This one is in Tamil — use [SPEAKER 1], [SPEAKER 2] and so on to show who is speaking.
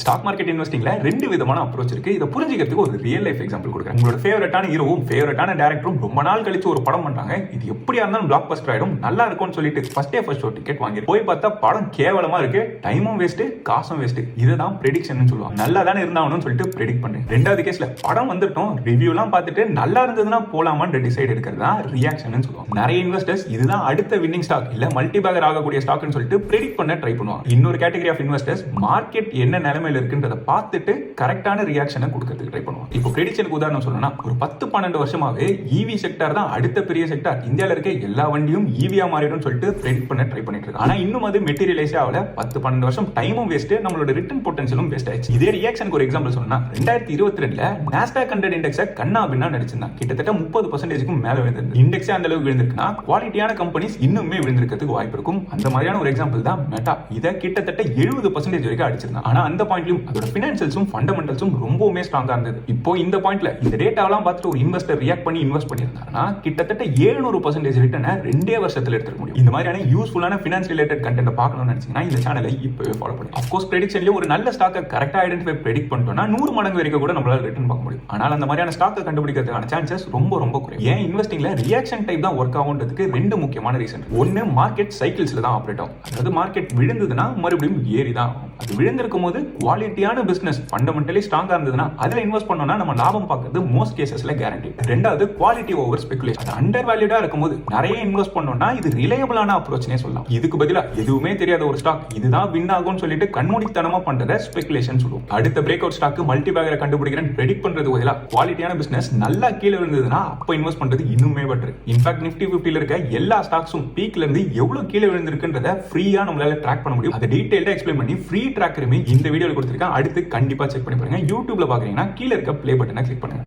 [SPEAKER 1] ஸ்டாக் மார்க்கெட் இன்வெஸ்டிங்ல ரெண்டு விதமான அப்ரோச் இருக்கு. இதை புரிஞ்சுக்கிறதுக்கு ஒரு ரியல் லைஃப் எக்ஸாம்பிள் கொடுக்குறேன். உங்களோட ஃபேவரட்டான ஹீரோவும் ஃபேவரட்டான டேரக்டரும் ரொம்ப நாள் கழிச்சு ஒரு படம் பண்றாங்க. இது எப்படியா இருந்தாலும் பிளாக் பஸ்டர் ஆயிடும், நல்லா இருக்கும்னு சொல்லிட்டு ஃபர்ஸ்ட் ஷோ டிக்கெட் வாங்கி போய் பார்த்தா படம் கேவலமா இருக்கு, டைமும் வேஸ்ட், காசும் வேஸ்ட். இதுதான் ப்ரெடிக்ஷன் சொல்லுவாங்க. நல்லா தானே இருந்தாங்கன்னு சொல்லிட்டு ப்ரெடிக்ட் பண்றேன். ரெண்டாவது கேஸ்ல படம் வந்துட்டோம், ரிவ்யூ எல்லாம் பார்த்துட்டு நல்லா இருந்ததுன்னா போலாமான்னு டிசைட் எடுக்கிறது தான் ரியாக்ஷன் சொல்லுவாங்க. நிறைய இன்வெஸ்டர்ஸ் இதுதான் அடுத்த வின்னிங் ஸ்டாக் இல்ல மல்டி பேக்கர் ஆகக்கூடிய ஸ்டாக்னு சொல்லிட்டு ப்ரெடிக்ட் பண்ண ட்ரை பண்ணுவாங்க. இன்னொரு கேட்டகரி ஆஃப் இன்வெஸ்டர்ஸ் மார்க்கெட் என்ன நிலைமையில இருக்குன்றத பார்த்துட்டு கரெக்டான ரியாக்ஷனை கொடுக்கிறதுக்கு ட்ரை பண்ணுவாங்க. இப்போ ப்ரெடிக்ஷனுக்கு உதாரணம் சொல்லணும்னா ஒரு 10-12 வருஷமாவே ஈவி செக்டார் தான் அடுத்த பெரிய செக்டார், இந்தியாவில் இருக்க எல்லா வண்டியும் ஈவியா மாறிடும் சொல்லிட்டு ப்ரெடிக்ட் பண்ண ட்ரை பண்ணிட்டு இருக்கு. ஆனா இன்னும் அது மெட்டீரியலைஸ் ஆகல. 10-12 வருஷம் டைமும் வேஸ்ட், நம்மளோட ரிட்டர்ன் பொட்டன்ஷியலும் வேஸ்ட் ஆயிடுச்சு. இதே ரியாக்ஷனுக்கு ஒரு எக்ஸாம்பிள் சொல்லணும்னா 2022ல நாஸ்டாக் 100 இண்டெக்ஸை கண்ணா அப்படின்னா நடிச்சிருந்தாங்க. கிட்டத்தட்ட 30% மேல விழுந்திருக்கு. இண்டெக்ஸே அந்த அளவுக்கு விழுந்திருக்குன்னா குவாலிட்டியான கம்பெனிஸ் இன்னுமே விழுந்திருக்கிறதுக்கு வாய்ப்பு இருக்கும். அந்த மாதிரியான ஒரு எக்ஸாம்பிள் தான் மெட்டா. இதை கிட்டத்தட்ட 70% வரைக்கும் அடிச்சிருந்தாங்க. ஆனா அந்த பாயிண்ட்லயும் அதோட ஃபினான்ஷியல்ஸும் ஃபண்டமெண்டல்ஸும் ரொம்பவுமே ஸ்ட்ராங்கா இருந்தது. இப்போ இந்த பாயிண்ட்ல இந்த டேட்டாலாம் பார்த்துட்டு ஒரு இன்வெஸ்டர் ரியாக்ட் பண்ணி இன்வெஸ்ட் பண்ணியிருந்தாங்கன்னா கிட்டத்தட்ட 700% ரிட்டர்னை 2 வருஷத்துல எடுத்துக்க முடியும். இந்த மாதிரியான யூஸ்ஃபுல்லான ஃபினான்ஸ் ரிலேட்டட் கண்டென்ட் பார்க்கணும்னு நினைச்சீங்கன்னா இந்த சேனலை இப்பவே ஃபாலோ பண்ணுங்க. அஃப்கோர்ஸ் ப்ரெடிக்ஷன்லயே ஒரு நல்ல ஸ்டாக்கை கரெக்டா ஐடென்டிஃபை ப்ரெடிக்ட் பண்ணிட்டோம்னா 100 மடங்கு வரைக்கும் கூட நம்மளால ரிட்டர்ன் பார்க்க முடியும். ஆனால் அந்த மாதிரியான ஸ்டாக்கை கண்டுபிடிக்கிறதுக்கான சான்சஸ் ரொம்ப குறையும். ஏன் இன்வெஸ்டிங்ல ரியாக்ஷன் டைப் தான் ஒர்க் ஆகுன்றதுக்கு 2 முக்கியமான ரீசன். ஒன்னு, மார்க்கெட் சைக்கிள்ஸ்ல தான் ஆப்ரேட் ஆகும். அதாவது மார்க்கெட் விழுந்ததுன்னா மறுபடியும் ஏறி தான் ஆகும். அது விழுந்திருக்கும் போது குவாலிட்டியான பிசினஸ் ஃபண்டமெண்டலி ஸ்ட்ராங்கா இருந்ததுன்னா அதுல இன்வெஸ்ட் பண்ணோம்னா நம்ம லாபம் பார்க்கிறது மோஸ்ட் கேசஸ்ல கேரண்டி. ரெண்டாவது, குவாலிட்டி ஓவர் ஸ்பெகுலேஷன். அது அண்டர் வேல்யூடா இருக்கும்போது நிறைய இன்வெஸ்ட் பண்ணோம்னா இது ரிலையபிளான அப்ரோச்னே சொல்லலாம். இதுக்கு பதிலா எதுவுமே தெரியாத ஒரு ஸ்டாக் இதுதான் வின் ஆகும்னு சொல்லிட்டு கண்மூடித்தனமா பண்றத ஸ்பெகுலேஷன் சொல்லுவோம். அடுத்த பிரேக் அவுட் ஸ்டாக் மல்டி பேக்கரை கண்டுபிடிக்கிறேன் ப்ரெடிக்ட் பண்றது பதிலா குவாலிட்டியான பிசினஸ் நல்லா கீழே விழுந்ததுன்னா அப்ப இன்வெஸ்ட் பண்றது இன்னுமே பெட்டர். இன்ஃபேக்ட் நிஃப்டி 50ல இருக்க எல்லா ஸ்டாக்ஸும் பீக்ல இருந்து எவ்வளவு கீழே விழுந்திருக்குன்றத ஃப்ரீயா நம்மளால ட்ராக் பண்ண முடியும். அதை டீடைலா எக்ஸ்பிளைன் பண்ணி ஃப்ரீ ட்ராக்கருமே இந்த வீடியோல கொடுத்திருக்கேன். அடுத்து கண்டிப்பா செக் பண்ணி பாருங்க. யூடியூப்ல பாக்குறீங்கன்னா கீழே இருக்க ப்ளே பட்டனை கிளிக் பண்ணுங்க.